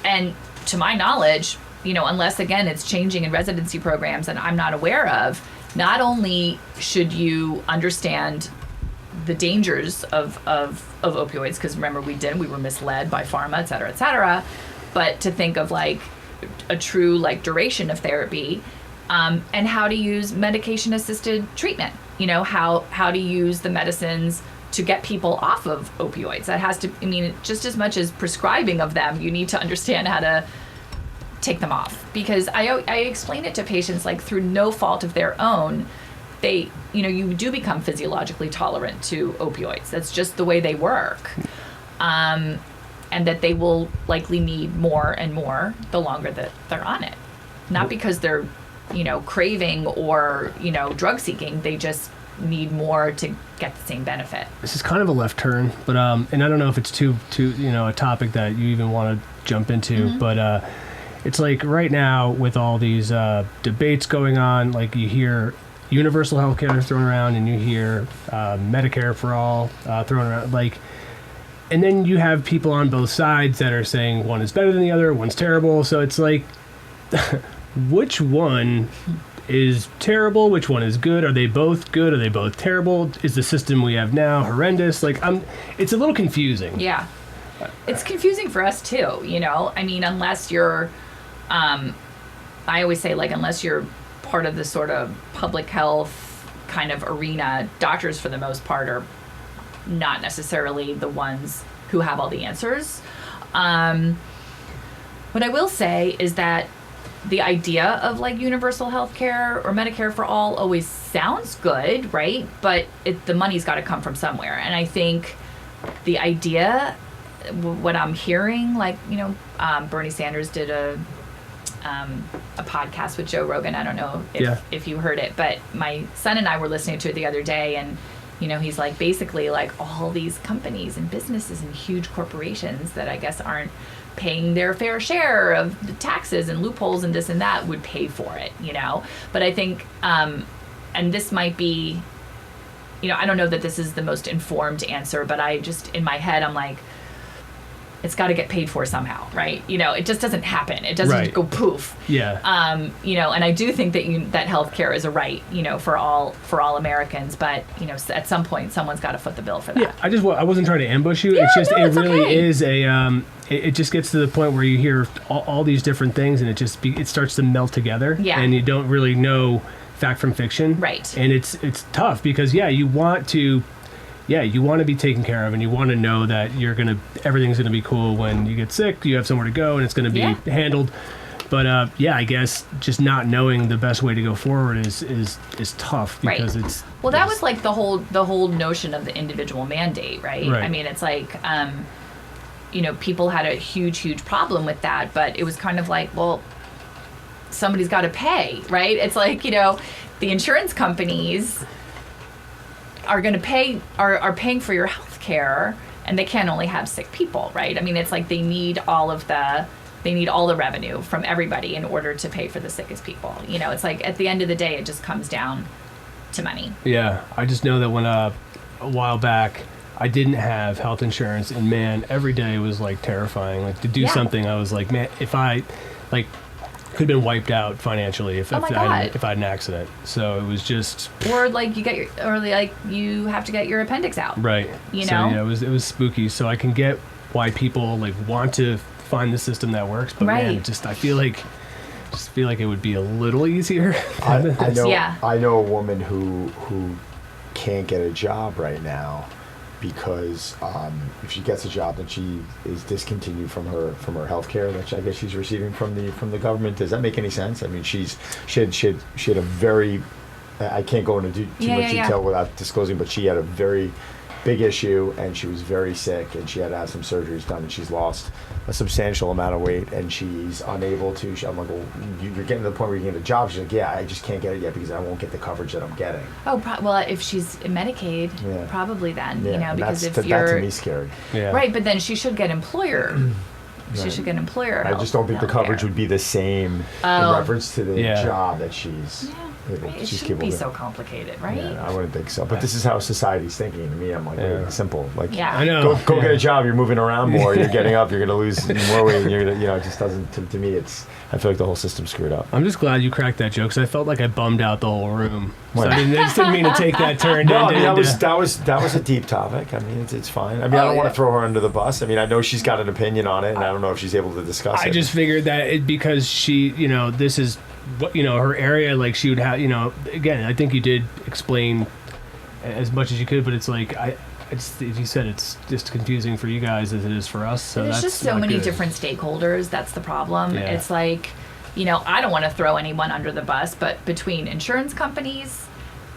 And to my knowledge, unless again it's changing in residency programs and I'm not aware of, not only should you understand the dangers of opioids, because remember we were misled by pharma, et cetera, but to think of like a true duration of therapy, and how to use medication assisted treatment, how to use the medicines to get people off of opioids. That has to, just as much as prescribing of them, you need to understand how to take them off. Because I explain it to patients through no fault of their own, you do become physiologically tolerant to opioids. That's just the way they work. And that they will likely need more and more the longer that they're on it. Not because they're, craving or, drug seeking. They just need more to get the same benefit. This is kind of a left turn, but and I don't know if it's too a topic that you even want to jump into, but it's like right now with all these debates going on, you hear universal healthcare thrown around and you hear Medicare for all thrown around, and then you have people on both sides that are saying one is better than the other, one's terrible. So it's like, which one is terrible? Which one is good? Are they both good? Are they both terrible? Is the system we have now horrendous? It's a little confusing. Yeah. It's confusing for us too, unless you're, I always say unless you're part of the sort of public health kind of arena, doctors for the most part are not necessarily the ones who have all the answers. What I will say is that the idea of universal health care or Medicare for all always sounds good, right? But the money's got to come from somewhere. And I think the idea, what I'm hearing, Bernie Sanders did a podcast with Joe Rogan. I don't know if you heard it, but my son and I were listening to it the other day, and he's basically all these companies and businesses and huge corporations that I guess aren't paying their fair share of the taxes and loopholes and this and that would pay for it, But I think, and this might be, I don't know that this is the most informed answer, but I just, in my head, I'm it's got to get paid for somehow, right? It just doesn't happen. It doesn't go poof. Yeah. And I do think that healthcare is a right, for all Americans, but at some point someone's got to foot the bill for that. Yeah. I wasn't trying to ambush you. It's just it really okay. Is a it just gets to the point where you hear all these different things and it starts to melt together. Yeah. And you don't really know fact from fiction. Right. And it's tough because you want to be taken care of, and you want to know that everything's gonna be cool when you get sick. You have somewhere to go, and it's gonna be handled. But yeah, I guess just not knowing the best way to go forward is tough because Right. it's Well, that was like the whole notion of the individual mandate, right? Right. I mean, it's like, people had a huge problem with that, but it was kind of like, well, somebody's got to pay, right? It's like, the insurance companies are going to pay, are paying for your health care, and they can't only have sick people, right? I mean, it's like they need all the revenue from everybody in order to pay for the sickest people. It's like at the end of the day, it just comes down to money. Yeah, I just know that when a while back I didn't have health insurance, and man, every day was like terrifying. Like to do something, I was like, man, if I like could have been wiped out financially if I had an accident. So it was just Or like you have to get your appendix out. right. So yeah, it was spooky. So I can get why people like want to find the system that works, but man, I feel like it would be a little easier. I know. Yeah. I know a woman who can't get a job right now because if she gets a job, then she is discontinued from her health care that I guess she's receiving from the government. Does that make any sense? I mean, she had a very, I can't go into too much detail without disclosing, but she had a very big issue, and she was very sick, and she had to have some surgeries done, and she's lost a substantial amount of weight, and she's unable to. I'm like, well, you're getting to the point where you can get a job. She's like, yeah, I just can't get it yet because I won't get the coverage that I'm getting. Oh, well, if she's in Medicaid, probably then, because if you're... That to me scary. Yeah. Right, but then she should get employer. She should get employer. I just don't think the coverage would be the same in reference to the job that she's... It shouldn't be so complicated, right? Yeah, I wouldn't think so. But this is how society's thinking. To me, I'm like, it's simple. Like, I know. Go get a job. You're moving around more. You're getting up. You're going to lose more weight. And it just doesn't. To me, I feel like the whole system's screwed up. I'm just glad you cracked that joke because I felt like I bummed out the whole room. So I just didn't mean to take that turn. No, I mean that was a deep topic. I mean, it's fine. I mean, I don't want to throw her under the bus. I mean, I know she's got an opinion on it, and I don't know if she's able to discuss it. I just figured that because she, this is what her area. Like she would have, again, I think you did explain as much as you could, but it's like as you said, it's just confusing for you guys as it is for us. So there's that's just so many different stakeholders. That's the problem. Yeah. It's like, I don't want to throw anyone under the bus, but between insurance companies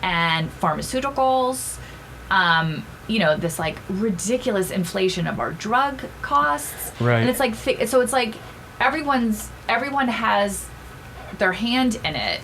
and pharmaceuticals, this like ridiculous inflation of our drug costs. Right. And it's like, so it's like everyone has their hand in it.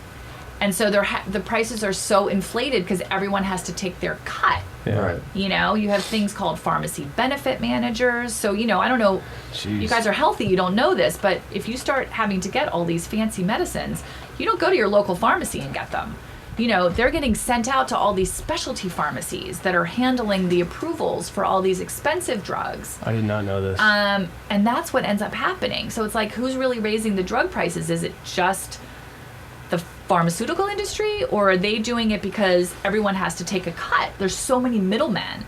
And so the prices are so inflated because everyone has to take their cut. Yeah. Right. You have things called pharmacy benefit managers. So, I don't know, Jeez. You guys are healthy, you don't know this, but if you start having to get all these fancy medicines, you don't go to your local pharmacy and get them. They're getting sent out to all these specialty pharmacies that are handling the approvals for all these expensive drugs. I did not know this. And that's what ends up happening. So it's like, who's really raising the drug prices? Is it just the pharmaceutical industry, or are they doing it because everyone has to take a cut? There's so many middlemen.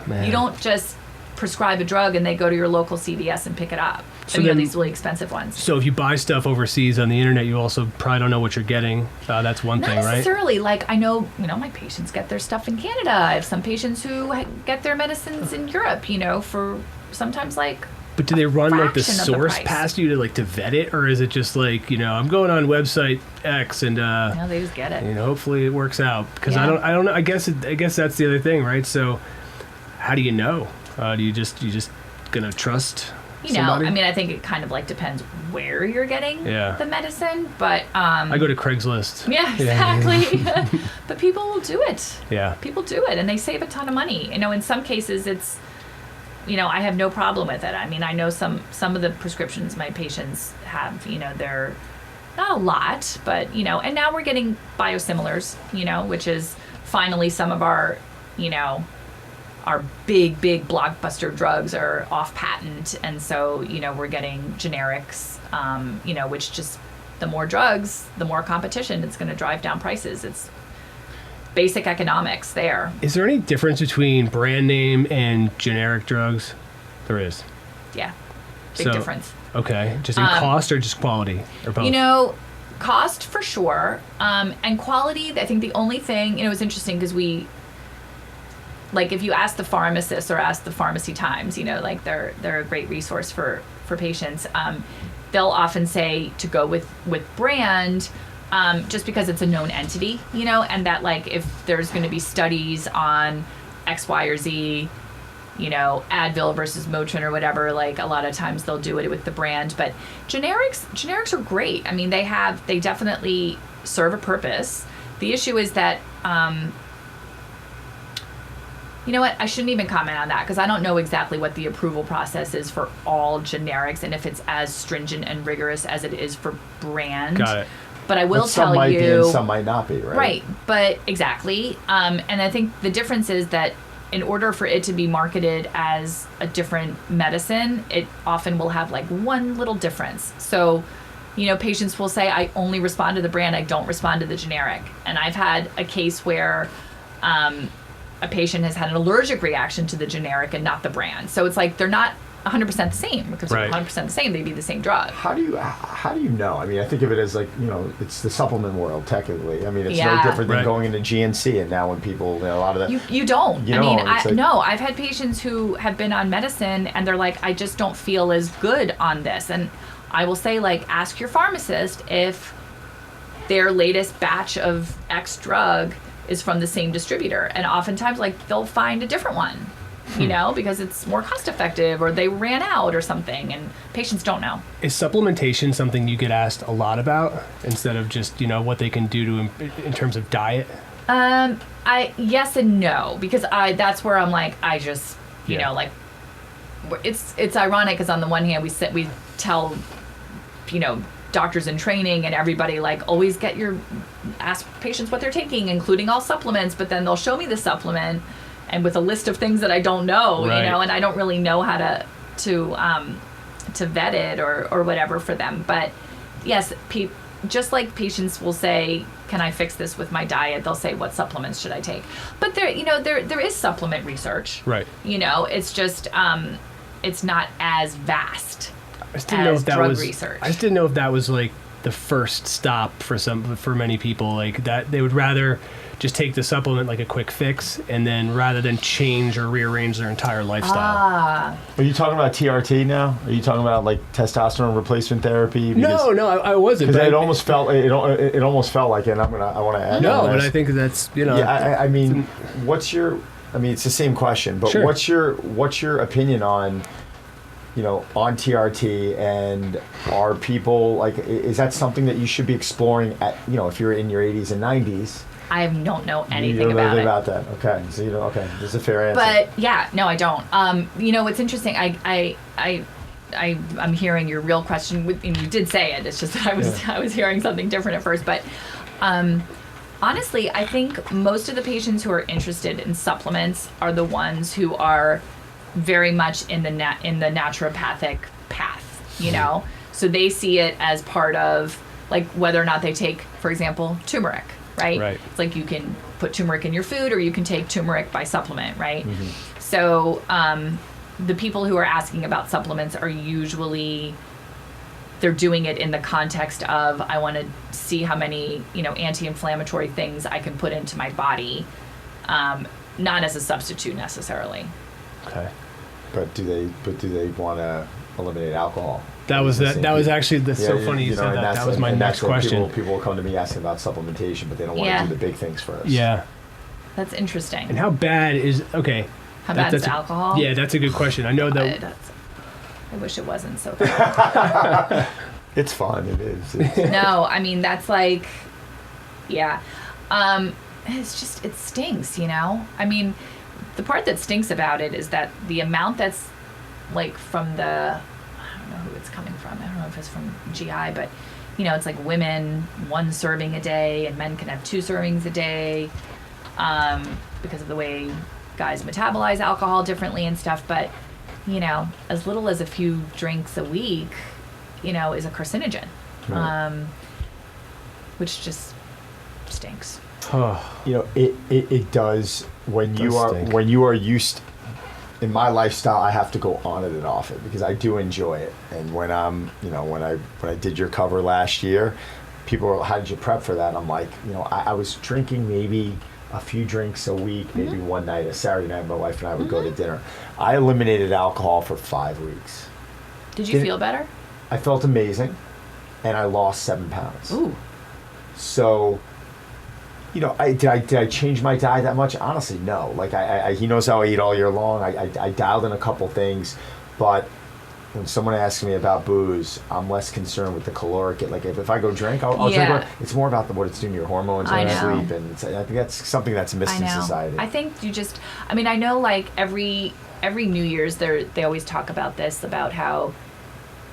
Man. You don't just prescribe a drug and they go to your local CVS and pick it up. So these really expensive ones. So if you buy stuff overseas on the internet, you also probably don't know what you're getting. That's one thing, right? Not necessarily. Like, I know, my patients get their stuff in Canada. I have some patients who get their medicines in Europe, for sometimes like... But do they run like the fraction of source price. past you to vet it, or is it just like I'm going on website X and No, they just get it. hopefully it works out? Because Yeah. I don't know. I guess that's the other thing, right? So how do you know? Do you just gonna trust? Somebody? I mean, I think it kind of like depends where you're getting Yeah. the medicine, but I go to Craigslist. yeah, exactly. But people will do it. Yeah. People do it, and they save a ton of money. In some cases, it's. I have no problem with it. I mean, I know some of the prescriptions my patients have, they're not a lot, but, and now we're getting biosimilars, which is finally some of our, our big blockbuster drugs are off patent. And so, we're getting generics, which just the more drugs, the more competition, it's going to drive down prices. It's basic economics there. Is there any difference between brand name and generic drugs? There is. Yeah. Big difference. Okay. Just in cost or just quality? Or both? Cost for sure. And quality, I think the only thing, it's interesting because if you ask the pharmacist or ask the Pharmacy Times, they're a great resource for patients. they'll often say to go with brand, just because it's a known entity, you know, and that like if there's going to be studies on X, Y, or Z, you know, Advil versus Motrin or whatever, like a lot of times they'll do it with the brand. But generics are great. I mean, they definitely serve a purpose. The issue is that, you know what, I shouldn't even comment on that because I don't know exactly what the approval process is for all generics and if it's as stringent and rigorous as it is for brand. Got it. But I will tell some might you, be and some might not be, right? Right, but exactly. And I think the difference is that in order for it to be marketed as a different medicine, it often will have like one little difference. So, you know, patients will say, I only respond to the brand, I don't respond to the generic. And I've had a case where a patient has had an allergic reaction to the generic and not the brand. So it's like they're not 100% the same, because if they're 100% the same, they'd be the same drug. How do you know? I mean, I think of it as like, you know, it's the supplement world technically. I mean, it's no different than going into GNC, and now when people, you know, a lot of that. You don't. I mean, like, no, I've had patients who have been on medicine and they're like, I just don't feel as good on this. And I will say, like, ask your pharmacist if their latest batch of X drug is from the same distributor. And oftentimes, like, they'll find a different one. You know, because it's more cost effective or they ran out or something, and patients don't know. Is supplementation something you get asked a lot about instead of just, you know, what they can do to in terms of diet? Yes and no, because that's where I'm like, I just, you know, like, it's ironic because on the one hand we tell, you know, doctors in training and everybody, like, always ask patients what they're taking, including all supplements, but then they'll show me the supplement and with a list of things that I don't know, you know, and I don't really know how to vet it or whatever for them. But yes, just like patients will say, can I fix this with my diet? They'll say, what supplements should I take? But there is supplement research. Right. You know, it's just, it's not as vast as drug research. I just didn't know if that was like the first stop for many people, like that they would rather just take the supplement like a quick fix, and then rather than change or rearrange their entire lifestyle. Are you talking about TRT now? Are you talking about like testosterone replacement therapy? Because, no, I wasn't. Because it almost felt it almost felt like it. I want to add. No, but I think that's, you know. Yeah, I mean, what's your? I mean, it's the same question, but what's your opinion on, you know, on TRT, and are people like, is that something that you should be exploring at, you know, if you're in your 80s and 90s? I don't know anything you don't know about anything it. about that. Okay, so you know. Okay, this is a fair answer. But yeah, no, I don't. You know, what's interesting. I'm hearing your real question. And you did say it. It's just that I was hearing something different at first. But honestly, I think most of the patients who are interested in supplements are the ones who are very much in the naturopathic path. You know, so they see it as part of, like, whether or not they take, for example, turmeric. Right? It's like you can put turmeric in your food, or you can take turmeric by supplement, right? Mm-hmm. So the people who are asking about supplements are usually, they're doing it in the context of, I want to see how many, you know, anti-inflammatory things I can put into my body, not as a substitute necessarily. Okay. But do they want to eliminate alcohol? That was actually so funny you said that. That was my next question. People will come to me asking about supplementation, but they don't want to do the big things first. Yeah. That's interesting. And how bad is How bad is alcohol? Yeah, that's a good question. I know that. I wish it wasn't so bad. It's fun. It is. No, I mean, that's like, yeah. It's just, it stinks, you know? I mean, the part that stinks about it is that the amount that's like from the, I don't know who it's coming from. I don't know if it's from GI, but, you know, it's like women 1 serving a day and men can have 2 servings a day, because of the way guys metabolize alcohol differently and stuff. But, you know, as little as a few drinks a week, you know, is a carcinogen, which just stinks. You know, it does when you are used. In my lifestyle, I have to go on it and off it because I do enjoy it. And when when I did your cover last year, people were, how did you prep for that? I'm like, you know, I was drinking maybe a few drinks a week, maybe one night, a Saturday night, my wife and I would go to dinner. I eliminated alcohol for 5 weeks. Did you feel better? I felt amazing, and I lost 7 pounds. Ooh. So, you know, did I change my diet that much? Honestly, no. Like he knows how I eat all year long. I dialed in a couple things, but when someone asks me about booze, I'm less concerned with the caloric. Like if I go drink, I'll drink. It's more about what it's doing to your hormones and sleep, and I think that's something that's missed in society. I think I know like every New Year's they always talk about this, about how,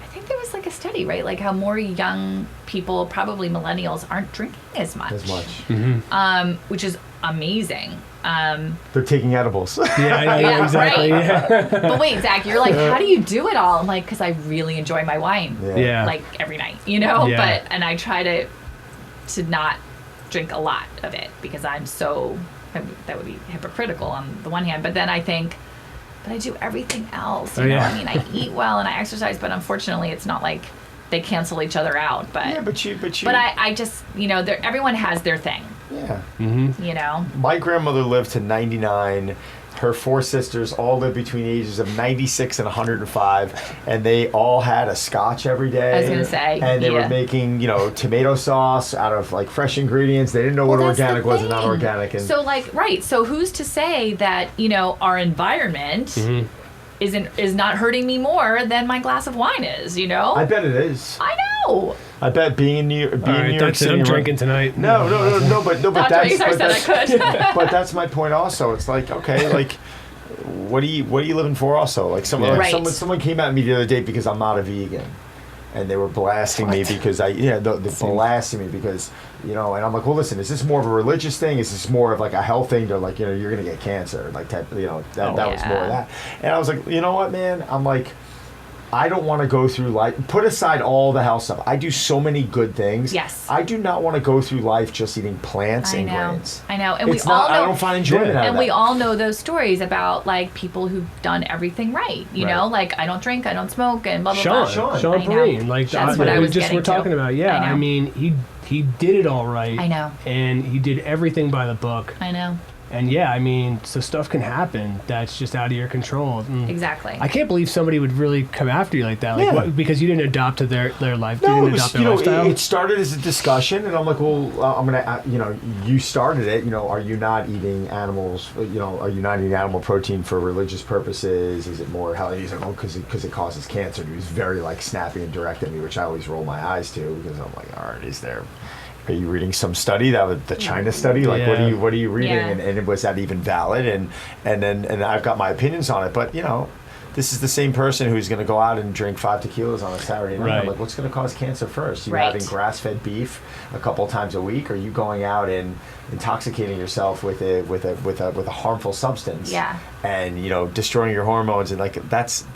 I think there was like a study, right? Like how more young people, probably millennials, aren't drinking as much. Mm-hmm. Which is amazing. They're taking edibles. Yeah, I know, exactly. Right. Yeah. But wait, Zach, you're like, how do you do it all? I'm like, because I really enjoy my wine. Yeah. Like every night, you know? Yeah. And I try to not drink a lot of it because that would be hypocritical on the one hand. But then I think, but I do everything else. You know? I mean, I eat well and I exercise, but unfortunately it's not like they cancel each other out. But But I just, you know, everyone has their thing. Yeah. Mm-hmm. You know? My grandmother lived to 99. Her 4 sisters all lived between the ages of 96 and 105, and they all had a scotch every day. I was going to say. And they were making, you know, tomato sauce out of like fresh ingredients. They didn't know what organic was and not organic. And so like, right. So who's to say that, you know, our environment is not hurting me more than my glass of wine is, you know? I bet it is. I know. I bet being in New York City. I'm drinking tonight. No, but that's but that's my point also. It's like, okay, like what are you living for also? Like someone came at me the other day because I'm not a vegan. And they were blasting me because they're blasting me because, you know, and I'm like, well, listen, is this more of a religious thing? Is this more of like a health thing? They're like, you know, you're going to get cancer. Like, that was more of that. And I was like, you know what, man? I'm like, I don't want to go through life, put aside all the health stuff. I do so many good things. Yes. I do not want to go through life just eating plants and grains. I know. And I don't find enjoyment out of that. And we all know those stories about like people who've done everything right. You know, like I don't drink, I don't smoke, and blah, blah, blah. Sean Perrine. Like that's what I was just were talking about. Yeah. I mean, he did it all right. I know. And he did everything by the book. I know. And yeah, I mean, so stuff can happen that's just out of your control. Exactly. I can't believe somebody would really come after you like that. Like, what, because you didn't adopt to their life. No, you didn't adopt their lifestyle. It started as a discussion, and I'm like, well, I'm gonna, you know, you started it. You know, are you not eating animals? You know, are you not eating animal protein for religious purposes? Is it more healthy? He's like, oh, because it causes cancer. And he was very like snappy and direct at me, which I always roll my eyes to because I'm like, all right, are you reading some study that was the China study? Like, what are you reading? Yeah. And was that even valid? And I've got my opinions on it, but you know, this is the same person who's going to go out and drink 5 tequilas on a Saturday night. Right. I'm like, what's going to cause cancer first? You having grass-fed beef a couple times a week, or are you going out and intoxicating yourself with a harmful substance? Yeah. And you know, destroying your hormones, and like that's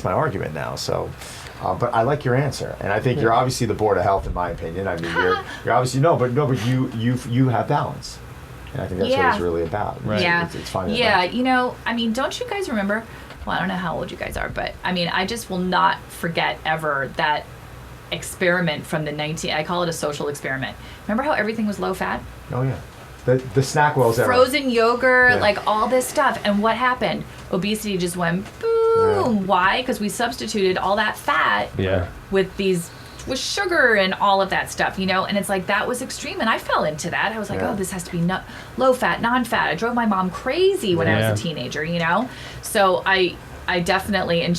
my argument now. So. But I like your answer, and I think you're obviously the Board of Health, in my opinion. I mean, you're obviously but you have balance, and I think that's what it's really about. Right. Yeah, it's finding balance. You know, I mean, don't you guys remember? Well, I don't know how old you guys are, but I mean, I just will not forget ever that experiment from I call it a social experiment. Remember how everything was low fat? Oh yeah. The snack wells era. Frozen yogurt, like all this stuff, and what happened? Obesity just went boom. Yeah. Why? Because we substituted all that fat with sugar and all of that stuff, you know. And it's like that was extreme, and I fell into that. I was like, oh, this has to be low fat, non-fat. I drove my mom crazy when I was a teenager, you know. So I definitely, and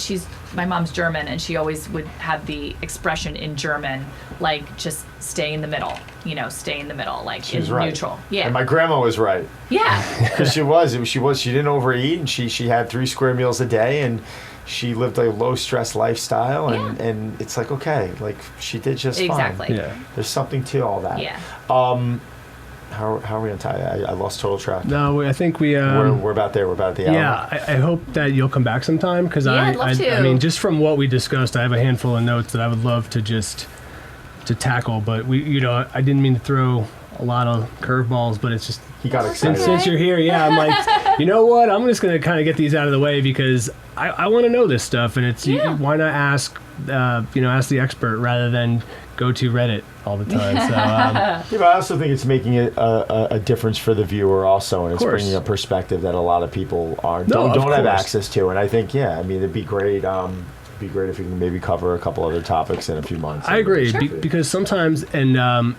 my mom's German, and she always would have the expression in German, like just stay in the middle, you know, stay in the middle, like she was neutral. Yeah. And my grandma was right. Yeah. Because she didn't overeat, and she had 3 square meals a day, and she lived a low stress lifestyle, and it's like, okay, like she did just fine. Exactly. Yeah. There's something to all that. Yeah. How are we on time? I lost total track. No, I think we. We're about there. We're about the hour. Yeah, I hope that you'll come back sometime because I'd love to. I mean, just from what we discussed, I have a handful of notes that I would love to tackle. But I didn't mean to throw a lot of curveballs, but it's just he got excited. Since you're here, I'm like, you know what? I'm just gonna kind of get these out of the way because I want to know this stuff, and it's why not ask the expert rather than go to Reddit all the time. So, but I also think it's making it a difference for the viewer also, and it's bringing a perspective that a lot of people don't have access to. And I think, I mean, it'd be great. be great if we can maybe cover a couple other topics in a few months. I agree, Sure. because sometimes, and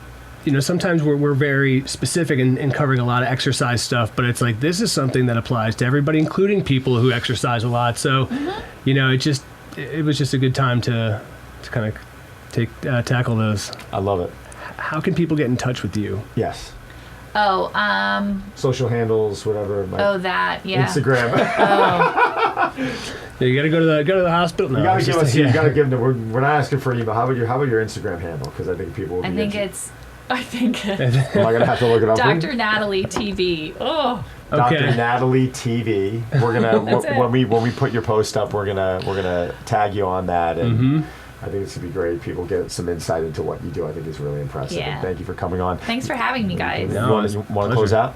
sometimes we're very specific in covering a lot of exercise stuff, but it's like this is something that applies to everybody, including people who exercise a lot. So, it was just a good time to kind of tackle those. I love it. How can people get in touch with you? Yes. Oh, Social handles, whatever. that, yeah. Instagram. Yeah, you got to go to the hospital. No, You gotta it's give just- us. yeah. You gotta give them. We're not asking for an email. How about your Instagram handle? Because I think people will be. I think it's Am I gonna have to look it up? Dr. Natalie TV. Oh, Dr. Okay. Natalie TV. We're gonna That's it. when we put your post up, we're gonna tag you on that, and Mm-hmm. I think it's gonna be great. People get some insight into what you do. I think is really impressive. Yeah. And thank you for coming on. thanks for having me, guys. You No, want it's a to close pleasure. out?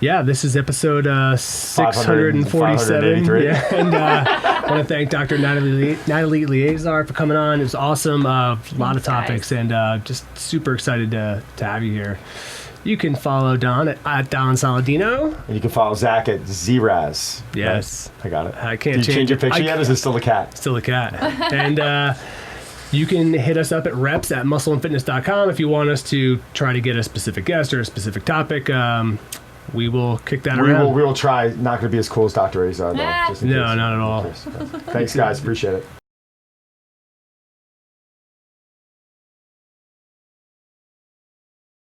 Yeah, this is episode 647. 583. Yeah, and I want to thank Dr. Natalie Azar for coming on. It was awesome. A lot of Thanks, topics, guys. and just super excited to have you here. You can follow Don at Don Saladino. And you can follow Zack at Zraz. Yes. Right? I got it. I can't Did you change your picture yet? Or is it still a cat? Still a cat. And you can hit us up at reps@muscleandfitness.com if you want us to try to get a specific guest or a specific topic. We will kick that around. We will try. Not going to be as cool as Dr. Azar, though. Ah. just in No, case. not at all. Thanks, guys. Appreciate it.